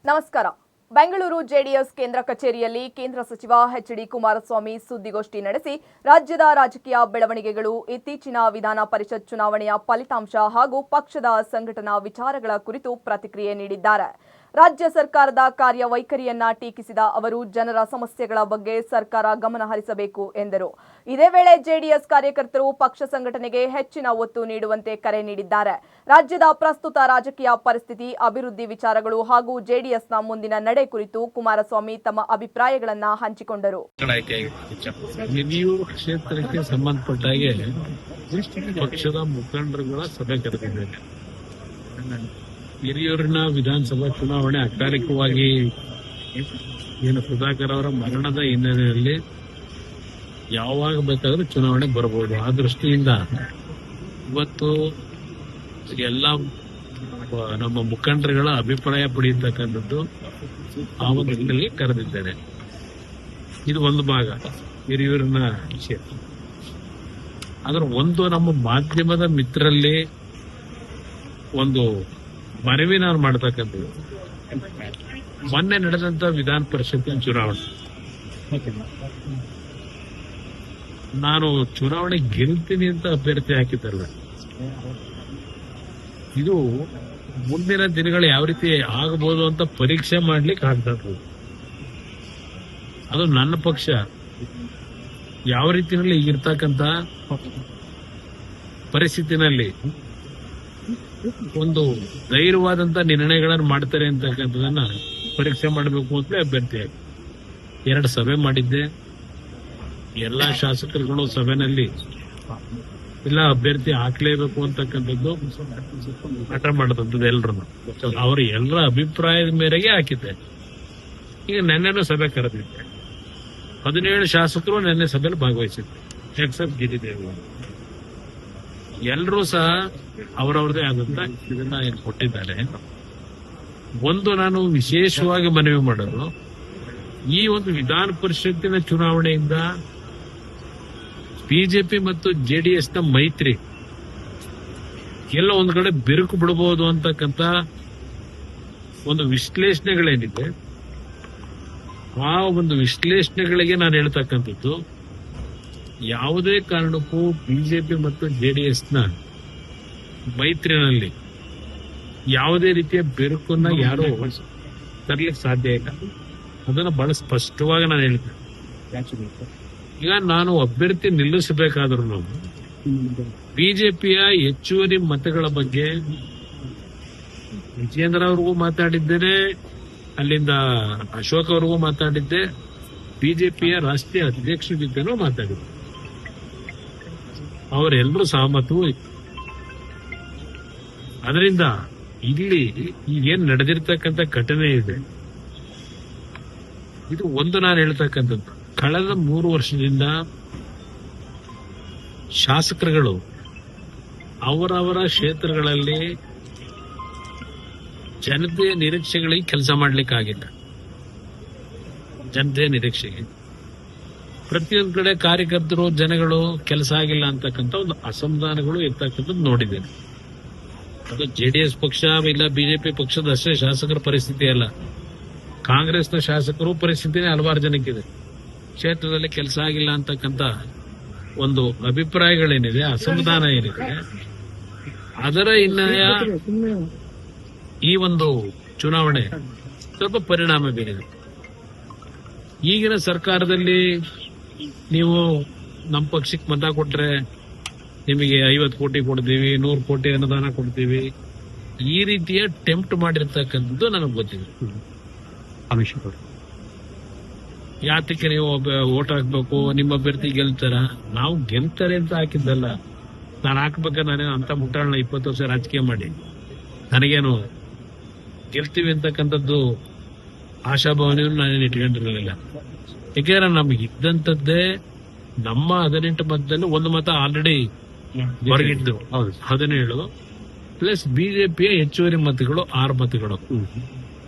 ನಮಸ್ಕಾರ. ಬೆಂಗಳೂರು ಜೆಡಿಎಸ್ ಕೇಂದ್ರ ಕಚೇರಿಯಲ್ಲಿ ಕೇಂದ್ರ ಸಚಿವ ಎಚ್.ಡಿ. ಕುಮಾರಸ್ವಾಮಿ ಸುದ್ದಿಗೋಷ್ಠಿ ನಡೆಸಿ ರಾಜ್ಯದ ರಾಜಕೀಯ ಬೆಳವಣಿಗೆಗಳು, ಇತ್ತೀಚಿನ ವಿಧಾನ ಪರಿಷತ್ ಚುನಾವಣೆಯ ಫಲಿತಾಂಶ ಹಾಗೂ ಪಕ್ಷದ ಸಂಘಟನಾ ವಿಚಾರಗಳ ಕುರಿತು ಪ್ರತಿಕ್ರಿಯೆ ನೀಡಿದ್ದಾರೆ. ರಾಜ್ಯ ಸರ್ಕಾರದ ಕಾರ್ಯವೈಖರಿಯನ್ನ ಟೀಕಿಸಿದ ಅವರು ಜನರ ಸಮಸ್ಯೆಗಳ ಬಗ್ಗೆ ಸರ್ಕಾರ ಗಮನ ಹರಿಸಬೇಕು ಎಂದರು. ಇದೇ ವೇಳೆ ಜೆಡಿಎಸ್ ಕಾರ್ಯಕರ್ತರು ಪಕ್ಷ ಸಂಘಟನೆಗೆ ಹೆಚ್ಚಿನ ಒತ್ತು ನೀಡುವಂತೆ ಕರೆ ನೀಡಿದ್ದಾರೆ. ರಾಜ್ಯದ ಪ್ರಸ್ತುತ ರಾಜಕೀಯ ಪರಿಸ್ಥಿತಿ, ಅಭಿವೃದ್ಧಿ ವಿಚಾರಗಳು ಹಾಗೂ ಜೆಡಿಎಸ್ನ ಮುಂದಿನ ನಡೆ ಕುರಿತು ಕುಮಾರಸ್ವಾಮಿ ತಮ್ಮ ಅಭಿಪ್ರಾಯಗಳನ್ನ ಹಂಚಿಕೊಂಡರು. ಹಿರಿಯೂರು ಕ್ಷೇತ್ರಕ್ಕೆ ಸಂಬಂಧಪಟ್ಟ ಹಾಗೆ ಪಕ್ಷದ ಮುಖಂಡರುಗಳ ಸಭೆ ಕರೆದಿದ್ದೇನೆ. ಹಿರಿಯೂರಿನ ವಿಧಾನಸಭಾ ಚುನಾವಣೆ ಅಕಾಲಿಕವಾಗಿ ಸುಧಾಕರ್ ಅವರ ಮರಣದ ಹಿನ್ನೆಲೆಯಲ್ಲಿ ಯಾವಾಗ ಬೇಕಾದ್ರೂ ಚುನಾವಣೆ ಬರಬಹುದು. ಆ ದೃಷ್ಟಿಯಿಂದ ಇವತ್ತು ಎಲ್ಲ ನಮ್ಮ ಮುಖಂಡರುಗಳ ಅಭಿಪ್ರಾಯ ಪಡೆಯತಕ್ಕಂಥದ್ದು ಆ ಒಂದು ಹಿನ್ನೆಲೆಯಲ್ಲಿ ಕರೆದಿದ್ದೇನೆ. ಇದು ಒಂದು ಭಾಗ ಹಿರಿಯೂರಿನ ವಿಷಯ. ಅದರ ಒಂದು ನಮ್ಮ ಮಾಧ್ಯಮದ ಮಿತ್ರರಲ್ಲಿ ಒಂದು ಮನವಿ ನಾನು ಮಾಡತಕ್ಕಂಥದ್ದು, ಮೊನ್ನೆ ನಡೆದಂತ ವಿಧಾನ ಪರಿಷತ್ತಿನ ಚುನಾವಣೆ, ನಾನು ಚುನಾವಣೆ ಗೆಲ್ತೀನಿ ಅಂತ ಅಭ್ಯರ್ಥಿ ಹಾಕಿದ್ದಲ್ಲ, ಇದು ಮುಂದಿನ ದಿನಗಳು ಯಾವ ರೀತಿ ಆಗಬಹುದು ಅಂತ ಪರೀಕ್ಷೆ ಮಾಡ್ಲಿಕ್ಕೆ ಆಗ್ತದೆ. ಅದು ನನ್ನ ಪಕ್ಷ ಯಾವ ರೀತಿಯಲ್ಲಿ ಈಗಿರ್ತಕ್ಕಂಥ ಪರಿಸ್ಥಿತಿನಲ್ಲಿ ಒಂದು ಧೈರ್ಯವಾದಂತ ನಿರ್ಣಯಗಳನ್ನು ಮಾಡ್ತಾರೆ ಅಂತಕ್ಕಂಥದನ್ನ ಪರೀಕ್ಷೆ ಮಾಡಬೇಕು ಅಂತ ಅಭ್ಯರ್ಥಿ ಆಗಿ 2 ಸಭೆ ಮಾಡಿದ್ದೆ. ಎಲ್ಲಾ ಶಾಸಕರುಗಳು ಸಭೆನಲ್ಲಿ ಇಲ್ಲ ಅಭ್ಯರ್ಥಿ ಹಾಕ್ಲೇಬೇಕು ಅಂತಕ್ಕಂಥದ್ದು ಹಠ ಮಾಡದಂಥದ್ದು ಎಲ್ರು ಅವರ ಎಲ್ಲರ ಅಭಿಪ್ರಾಯದ ಮೇರೆಗೆ ಹಾಕಿದ್ದೆ. ಈಗ ನೆನ್ನೆನೂ ಸಭೆ ಕರೆದಿದ್ದೆ. 17 ಶಾಸಕರು ನೆನ್ನೆ ಸಭೆಯಲ್ಲಿ ಭಾಗವಹಿಸಿದ್ದೆ, ಎಕ್ಸೆಪ್ಟ್ ಗಿರಿದೇವಿ. ಎಲ್ಲರೂ ಸಹ ಅವರವ್ರದೇ ಆದಂತ ಇದನ್ನ ಕೊಟ್ಟಿದ್ದಾರೆ. ಒಂದು ನಾನು ವಿಶೇಷವಾಗಿ ಮನವಿ ಮಾಡೋದು, ಈ ಒಂದು ವಿಧಾನ ಪರಿಷತ್ತಿನ ಚುನಾವಣೆಯಿಂದ ಬಿಜೆಪಿ ಮತ್ತು ಜೆಡಿಎಸ್ ನ ಮೈತ್ರಿ ಎಲ್ಲ ಒಂದ್ ಕಡೆ ಬಿರುಕು ಬಿಡಬಹುದು ಅಂತಕ್ಕಂಥ ಒಂದು ವಿಶ್ಲೇಷಣೆಗಳೇನಿದೆ, ಆ ಒಂದು ವಿಶ್ಲೇಷಣೆಗಳಿಗೆ ನಾನು ಹೇಳ್ತಕ್ಕಂಥದ್ದು, ಯಾವುದೇ ಕಾರಣಕ್ಕೂ ಬಿಜೆಪಿ ಮತ್ತು ಜೆಡಿಎಸ್ ನ ಮೈತ್ರಿನಲ್ಲಿ ಯಾವುದೇ ರೀತಿಯ ಬೆರುಕನ್ನ ಯಾರು ತರಲಿಕ್ಕೆ ಸಾಧ್ಯ ಇಲ್ಲ. ಅದನ್ನ ಬಹಳ ಸ್ಪಷ್ಟವಾಗಿ ನಾನು ಹೇಳ್ತೇನೆ. ಈಗ ನಾನು ಅಭ್ಯರ್ಥಿ ನಿಲ್ಲಿಸಬೇಕಾದ್ರೂ ಬಿಜೆಪಿಯ ಹೆಚ್ಚುವರಿ ಮತಗಳ ಬಗ್ಗೆ ವಿಜೇಂದ್ರ ಅವ್ರಿಗೂ ಮಾತಾಡಿದ್ದೇನೆ, ಅಲ್ಲಿಂದ ಅಶೋಕ್ ಅವ್ರಿಗೂ ಮಾತಾಡಿದ್ದೆ, ಬಿಜೆಪಿಯ ರಾಷ್ಟ್ರೀಯ ಅಧ್ಯಕ್ಷರಿದ್ದೇನೂ ಮಾತಾಡಿದ್ದೆ. ಅವರೆಲ್ಲರೂ ಸಹಮತವೂ ಇತ್ತು. ಅದರಿಂದ ಇಲ್ಲಿ ಈಗೇನ್ ನಡೆದಿರ್ತಕ್ಕಂಥ ಘಟನೆ ಇದೆ, ಇದು ಒಂದು ನಾನು ಹೇಳ್ತಕ್ಕಂಥದ್ದು, ಕಳೆದ 3 ವರ್ಷದಿಂದ ಶಾಸಕರುಗಳು ಅವರವರ ಕ್ಷೇತ್ರಗಳಲ್ಲಿ ಜನತೆಯ ನಿರೀಕ್ಷೆಗಳಿಗೆ ಕೆಲಸ ಮಾಡ್ಲಿಕ್ಕಾಗಿಲ್ಲ. ಜನತೆಯ ನಿರೀಕ್ಷೆಗೆ ಪ್ರತಿಯೊಂದು ಕಡೆ ಕಾರ್ಯಕರ್ತರು, ಜನಗಳು ಕೆಲಸ ಆಗಿಲ್ಲ ಅಂತಕ್ಕಂಥ ಒಂದು ಅಸಮಾಧಾನಗಳು ಇರ್ತಕ್ಕಂಥದ್ದು ನೋಡಿದ್ದೇನೆ. ಅದು ಜೆಡಿಎಸ್ ಪಕ್ಷ ಇಲ್ಲ ಬಿಜೆಪಿ ಪಕ್ಷದ ಅಷ್ಟೇ ಶಾಸಕರ ಪರಿಸ್ಥಿತಿ ಅಲ್ಲ, ಕಾಂಗ್ರೆಸ್ನ ಶಾಸಕರು ಪರಿಸ್ಥಿತಿನೇ ಹಲವಾರು ಜನಕ್ಕಿದೆ. ಕ್ಷೇತ್ರದಲ್ಲಿ ಕೆಲಸ ಆಗಿಲ್ಲ ಅಂತಕ್ಕಂಥ ಒಂದು ಅಭಿಪ್ರಾಯಗಳೇನಿದೆ, ಅಸಮಾಧಾನ ಏನಿದೆ, ಅದರ ಹಿನ್ನೆಲೆಯ ಈ ಒಂದು ಚುನಾವಣೆ ಸ್ವಲ್ಪ ಪರಿಣಾಮ ಬೀರಿದೆ. ಈಗಿನ ಸರ್ಕಾರದಲ್ಲಿ ನೀವು ನಮ್ಮ ಪಕ್ಷಕ್ಕೆ ಮತ ಕೊಟ್ರೆ ನಿಮಗೆ 50 ಕೋಟಿ ಕೊಡ್ತೀವಿ, 100 ಕೋಟಿ ಅನುದಾನ ಕೊಡ್ತೀವಿ, ಈ ರೀತಿಯ ಟೆಂಪ್ಟ್ ಮಾಡಿರ್ತಕ್ಕಂಥದ್ದು ನನಗೆ ಗೊತ್ತಿದೆ. ಯಾತಕ್ಕೆ ನೀವು ವೋಟ್ ಹಾಕ್ಬೇಕು, ನಿಮ್ಮ ಅಭ್ಯರ್ಥಿ ಗೆಲ್ತಾರ? ನಾವು ಗೆಲ್ತಾರೆ ಅಂತ ಹಾಕಿದ್ದಲ್ಲ. ನಾನು ಹಾಕ್ಬೇಕಾದ್ರೆ ನಾನೇನು ಅಂತ ಮುಟ್ಟಾಳನ್ನ 20 ವರ್ಷ ರಾಜಕೀಯ ಮಾಡಿ ನನಗೇನು ಗೆಲ್ತೀವಿ ಅಂತಕ್ಕಂಥದ್ದು ಆಶಾಭಾವನೆಯನ್ನು ನಾನೇನು ಇಟ್ಕೊಂಡಿರಲಿಲ್ಲ. ಯಾಕೆಂದ್ರೆ ನಮ್ಗೆ ಇದ್ದಂಥದ್ದೇ ನಮ್ಮ 18 ಮತದಲ್ಲಿ 1 ಮತ ಆಲ್ರೆಡಿ ಹೊರಗಿದ್ದು 17 ಪ್ಲಸ್ ಬಿಜೆಪಿಯ ಹೆಚ್ಚುವರಿ ಮತಗಳು 6 ಮತಗಳು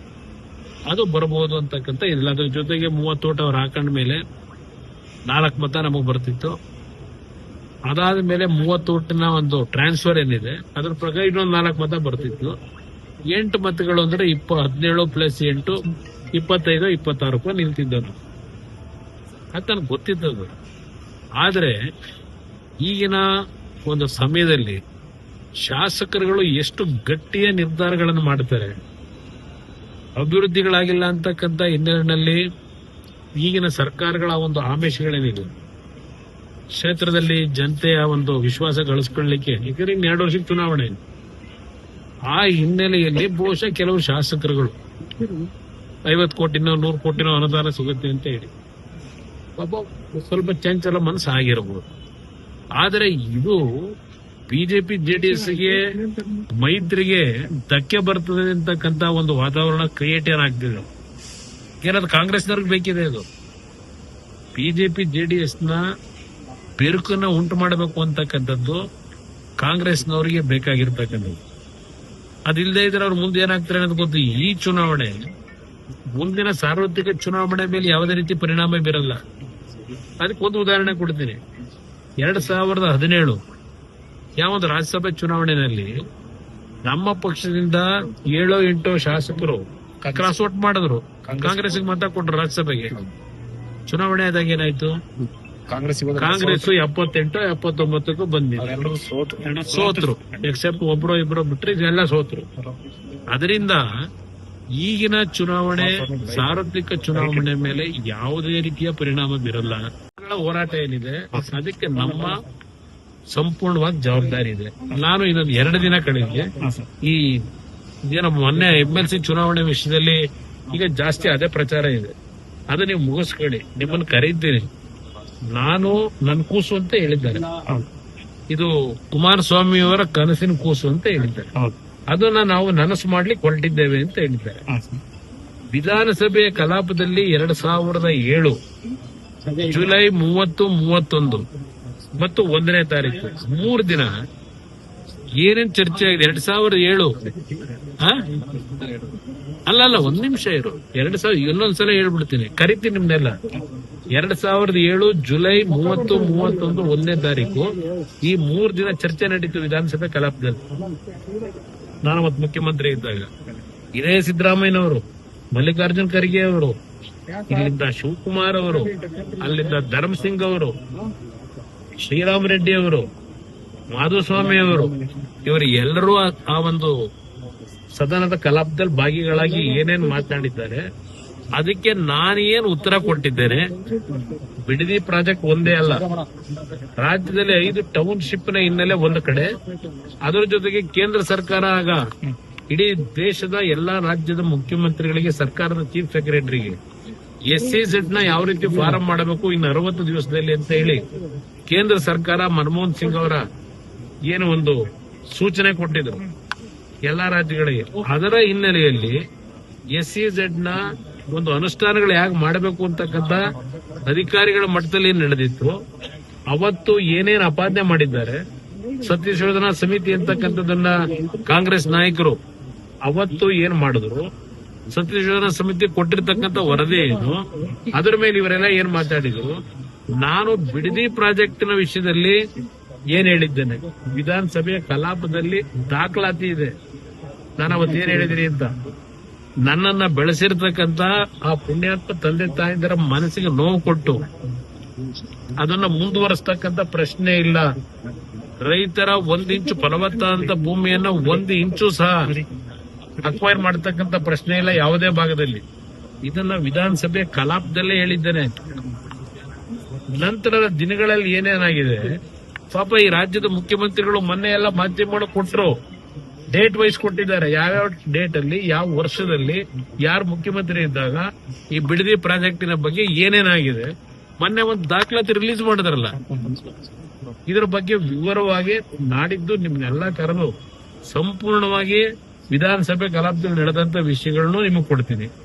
ಅದು ಬರಬಹುದು ಅಂತಕ್ಕಂಥ ಇಲ್ಲ. ಅದ್ರ ಜೊತೆಗೆ 30 ಓಟ್ ಅವ್ರು ಹಾಕೊಂಡ ಮೇಲೆ 4 ಮತ ನಮಗ್ ಬರ್ತಿತ್ತು. ಅದಾದ ಮೇಲೆ 30 ಓಟಿನ ಒಂದು ಟ್ರಾನ್ಸ್ಫರ್ ಏನಿದೆ ಅದ್ರ ಪ್ರಕಾರ ಇನ್ನೊಂದು 4 ಮತ ಬರ್ತಿತ್ತು. 8 ಮತಗಳು ಅಂದ್ರೆ 17 ಪ್ಲಸ್ 8 25 26 ರೂಪಾಯಿ ನಿಲ್ತಿದ್ದನು. ಅದು ನನಗೆ ಗೊತ್ತಿದ್ದದು. ಆದ್ರೆ ಈಗಿನ ಒಂದು ಸಮಯದಲ್ಲಿ ಶಾಸಕರುಗಳು ಎಷ್ಟು ಗಟ್ಟಿಯ ನಿರ್ಧಾರಗಳನ್ನು ಮಾಡ್ತಾರೆ. ಅಭಿವೃದ್ಧಿಗಳಾಗಿಲ್ಲ ಅಂತಕ್ಕಂಥ ಹಿನ್ನೆಲೆಯಲ್ಲಿ ಈಗಿನ ಸರ್ಕಾರಗಳ ಒಂದು ಆಮಿಷಗಳೇನಿದೆ, ಕ್ಷೇತ್ರದಲ್ಲಿ ಜನತೆಯ ಒಂದು ವಿಶ್ವಾಸ ಗಳಿಸ್ಕೊಳ್ಳಲಿಕ್ಕೆ, ಈಗ 2 ವರ್ಷಕ್ಕೆ ಚುನಾವಣೆ, ಆ ಹಿನ್ನೆಲೆಯಲ್ಲಿ ಬಹುಶಃ ಕೆಲವು ಶಾಸಕರುಗಳು 50 ಕೋಟಿನೋ 100 ಕೋಟಿನೋ ಅನುದಾನ ಸಿಗುತ್ತೆ ಅಂತ ಹೇಳಿ ಪಾಪ ಸ್ವಲ್ಪ ಚಂಚಲ ಮನಸ್ಸು ಆಗಿರಬಹುದು. ಆದರೆ ಇದು ಬಿಜೆಪಿ ಜೆಡಿಎಸ್ಗೆ ಮೈತ್ರಿಗೆ ಧಕ್ಕೆ ಬರ್ತದೆ ಅಂತಕ್ಕಂಥ ಒಂದು ವಾತಾವರಣ ಕ್ರಿಯೇಟ್ ಏನಾಗ್ತಿದೆ. ಏನಾದ್ರು ಕಾಂಗ್ರೆಸ್ನವ್ರಿಗೆ ಬೇಕಿದೆ ಇದು. ಬಿಜೆಪಿ ಜೆಡಿಎಸ್ನ ಬಿರುಕನ್ನ ಉಂಟು ಮಾಡಬೇಕು ಅಂತಕ್ಕಂಥದ್ದು ಕಾಂಗ್ರೆಸ್ನವರಿಗೆ ಬೇಕಾಗಿರ್ತಕ್ಕಂಥದ್ದು. ಅದಿಲ್ಲದೆ ಇದ್ರೆ ಅವ್ರು ಮುಂದೆ ಏನಾಗ್ತಾರೆ ಅನ್ನೋದು ಗೊತ್ತು. ಈ ಚುನಾವಣೆ ಮುಂದಿನ ಸಾರ್ವತ್ರಿಕ ಚುನಾವಣೆ ಮೇಲೆ ಯಾವುದೇ ರೀತಿ ಪರಿಣಾಮ ಬೀರಲ್ಲ. ಅದಕ್ಕೆ ಒಂದು ಉದಾಹರಣೆ ಕೊಡ್ತೀನಿ. 2017 ಯಾವೊಂದು ರಾಜ್ಯಸಭೆ ಚುನಾವಣೆಯಲ್ಲಿ ನಮ್ಮ ಪಕ್ಷದಿಂದ 7-8 ಶಾಸಕರು ಕ್ರಾಸ್ ಔಟ್ ಮಾಡಿದ್ರು, ಕಾಂಗ್ರೆಸ್ಗೆ ಮತ ಕೊಟ್ಟರು. ರಾಜ್ಯಸಭೆಗೆ ಚುನಾವಣೆ ಆದಾಗ ಏನಾಯ್ತು, ಕಾಂಗ್ರೆಸ್ 78-79 ಬಂದಿದೆ, ಸೋತ್ರು. ಎಕ್ಸೆಪ್ಟ್ ಒಬ್ರು ಇಬ್ರು ಬಿಟ್ರೆ ಇದೆಲ್ಲ ಸೋತ್ರು. ಅದರಿಂದ ಈಗಿನ ಚುನಾವಣೆ ಸಾರ್ವತ್ರಿಕ ಚುನಾವಣೆ ಮೇಲೆ ಯಾವುದೇ ರೀತಿಯ ಪರಿಣಾಮ ಬೀರಲ್ಲ. ಹೋರಾಟ ಏನಿದೆ ಅದಕ್ಕೆ ನಮ್ಮ ಸಂಪೂರ್ಣವಾಗಿ ಜವಾಬ್ದಾರಿ ಇದೆ. ನಾನು ಇನ್ನೊಂದು 2 ದಿನ ಕಳೆಗೆ ಈ ಏನೋ ಮೊನ್ನೆ MLC ಚುನಾವಣೆ ವಿಷಯದಲ್ಲಿ ಈಗ ಜಾಸ್ತಿ ಅದೇ ಪ್ರಚಾರ ಇದೆ. ಅದು ನೀವು ಮುಗಿಸ್ಕೊಳ್ಳಿ, ನಿಮ್ಮನ್ನು ಕರೀತೀನಿ. ನಾನು ನನ್ನ ಕೂಸು ಅಂತ ಹೇಳಿದ್ದಾರೆ. ಇದು ಕುಮಾರಸ್ವಾಮಿಯವರ ಕನಸಿನ ಕೂಸು ಅಂತ ಹೇಳಿದ್ದಾರೆ. ಅದನ್ನ ನಾವು ನನಸು ಮಾಡ್ಲಿಕ್ಕೆ ಹೊರಟಿದ್ದೇವೆ ಅಂತ ಹೇಳಿದ್ದಾರೆ. ವಿಧಾನಸಭೆಯ ಕಲಾಪದಲ್ಲಿ 2007 ಜುಲೈ 30, 31 ಮತ್ತು 1ನೇ ತಾರೀಕು 3 ದಿನ ಏನೇನ್ ಚರ್ಚೆ ಆಗಿದೆ. 2007 ಅಲ್ಲ, 1 ನಿಮಿಷ ಇರು. 2000 ಇನ್ನೊಂದ್ಸಲ ಹೇಳ್ಬಿಡ್ತೀನಿ, ಕರಿತೀನಿ ನಿಮ್ನೆಲ್ಲ. 2007 ಜುಲೈ 30, 31, 1ನೇ ತಾರೀಕು ಈ 3 ದಿನ ಚರ್ಚೆ ನಡೀತು ವಿಧಾನಸಭೆ ಕಲಾಪದಲ್ಲಿ. ನಾನು ಅವತ್ತು ಮುಖ್ಯಮಂತ್ರಿ ಇದ್ದಾಗ ಇದೇ ಸಿದ್ದರಾಮಯ್ಯನವರು, ಮಲ್ಲಿಕಾರ್ಜುನ್ ಖರ್ಗೆ ಅವರು, ಇಲ್ಲಿಂದ ಶಿವಕುಮಾರ್ ಅವರು, ಅಲ್ಲಿಂದ ಧರ್ಮಸಿಂಗ್ ಅವರು, ಶ್ರೀರಾಮ್ ರೆಡ್ಡಿ ಅವರು, ಮಾಧುಸ್ವಾಮಿ ಅವರು, ಇವರು ಎಲ್ಲರೂ ಆ ಒಂದು ಸದನದ ಕಲಾಪದಲ್ಲಿ ಭಾಗಿಗಳಾಗಿ ಏನೇನು ಮಾತನಾಡಿದ್ದಾರೆ ಅದಕ್ಕೆ ನಾನೇನು ಉತ್ತರ ಕೊಟ್ಟಿದ್ದೇನೆ. ಬಿಡದಿ ಪ್ರಾಜೆಕ್ಟ್ ಒಂದೇ ಅಲ್ಲ, ರಾಜ್ಯದಲ್ಲಿ 5 ಟೌನ್ಶಿಪ್ ನ ಹಿನ್ನೆಲೆ ಒಂದು ಕಡೆ, ಅದರ ಜೊತೆಗೆ ಕೇಂದ್ರ ಸರ್ಕಾರ ಆಗ ಇಡೀ ದೇಶದ ಎಲ್ಲಾ ರಾಜ್ಯದ ಮುಖ್ಯಮಂತ್ರಿಗಳಿಗೆ, ಸರ್ಕಾರದ ಚೀಫ್ ಸೆಕ್ರೆಟರಿಗೆ SEZ ನ ಯಾವ ರೀತಿ ಫಾರಂ ಮಾಡಬೇಕು ಇನ್ನು 60 ದಿವಸದಲ್ಲಿ ಅಂತ ಹೇಳಿ ಕೇಂದ್ರ ಸರ್ಕಾರ ಮನಮೋಹನ್ ಸಿಂಗ್ ಅವರ ಏನು ಒಂದು ಸೂಚನೆ ಕೊಟ್ಟಿದ್ರು ಎಲ್ಲಾ ರಾಜ್ಯಗಳಿಗೆ. ಅದರ ಹಿನ್ನೆಲೆಯಲ್ಲಿ SEZ ನ ಒಂದು ಅನುಷ್ಠಾನಗಳು ಹೇಗೆ ಮಾಡಬೇಕು ಅಂತಕ್ಕಂಥ ಅಧಿಕಾರಿಗಳ ಮಟ್ಟದಲ್ಲಿ ಏನ್ ನಡೆದಿತ್ತು, ಅವತ್ತು ಏನೇನು ಅಪಾದನೆ ಮಾಡಿದ್ದಾರೆ, ಸತ್ಯಶೋಧನಾ ಸಮಿತಿ ಅಂತಕ್ಕಂಥದ್ದನ್ನ ಕಾಂಗ್ರೆಸ್ ನಾಯಕರು ಅವತ್ತು ಏನ್ ಮಾಡಿದ್ರು, ಸತ್ಯಶೋಧನಾ ಸಮಿತಿ ಕೊಟ್ಟಿರ್ತಕ್ಕಂಥ ವರದಿ ಏನು, ಅದರ ಮೇಲೆ ಇವರೆಲ್ಲ ಏನ್ ಮಾತಾಡಿದ್ರು. ನಾನು ಬಿಡದಿ ಪ್ರಾಜೆಕ್ಟಿನ ವಿಷಯದಲ್ಲಿ ಏನ್ ಹೇಳಿದ್ದೇನೆ, ವಿಧಾನಸಭೆಯ ಕಲಾಪದಲ್ಲಿ ದಾಖಲಾತಿ ಇದೆ. ನಾನು ಅವತ್ತೇನ್ ಹೇಳಿದ್ದೀನಿ ಅಂತ. ನನ್ನನ್ನ ಬೆಳೆಸಿರ್ತಕ್ಕಂಥ ಆ ಪುಣ್ಯಾತ್ಮ ತಂದೆ ತಾಯಿದರ ಮನಸ್ಸಿಗೆ ನೋವು ಕೊಟ್ಟು ಅದನ್ನ ಮುಂದುವರಿಸತಕ್ಕಂಥ ಪ್ರಶ್ನೆ ಇಲ್ಲ. ರೈತರ 1 ಇಂಚು ಫಲವತ್ತಾದಂತ ಭೂಮಿಯನ್ನ 1 ಇಂಚು ಸಹ ಅಕ್ವೈರ್ ಮಾಡತಕ್ಕಂಥ ಪ್ರಶ್ನೆ ಇಲ್ಲ ಯಾವುದೇ ಭಾಗದಲ್ಲಿ. ಇದನ್ನ ವಿಧಾನಸಭೆ ಕಲಾಪದಲ್ಲೇ ಹೇಳಿದ್ದೇನೆ. ನಂತರದ ದಿನಗಳಲ್ಲಿ ಏನೇನಾಗಿದೆ ಪಾಪ ಈ ರಾಜ್ಯದ ಮುಖ್ಯಮಂತ್ರಿಗಳು ಮೊನ್ನೆ ಎಲ್ಲ ಮಾಧ್ಯಮ ಕೊಟ್ಟರು, ಡೇಟ್ ವೈಸ್ ಕೊಟ್ಟಿದ್ದಾರೆ. ಯಾವ್ಯಾವ ಡೇಟ್ ಅಲ್ಲಿ ಯಾವ ವರ್ಷದಲ್ಲಿ ಯಾರು ಮುಖ್ಯಮಂತ್ರಿ ಇದ್ದಾಗ ಈ ಬಿಡದಿ ಪ್ರಾಜೆಕ್ಟಿನ ಬಗ್ಗೆ ಏನೇನಾಗಿದೆ ಮೊನ್ನೆ ಒಂದು ದಾಖಲಾತಿ ರಿಲೀಸ್ ಮಾಡಿದ್ರಲ್ಲ. ಇದರ ಬಗ್ಗೆ ವಿವರವಾಗಿ ನಾಡಿದ್ದು ನಿಮ್ನೆಲ್ಲ ಕರೆದು ಸಂಪೂರ್ಣವಾಗಿ ವಿಧಾನಸಭೆ ಕಲಾಪದಲ್ಲಿ ನಡೆದಂತ ವಿಷಯಗಳನ್ನು ನಿಮಗೆ ಕೊಡ್ತೀನಿ.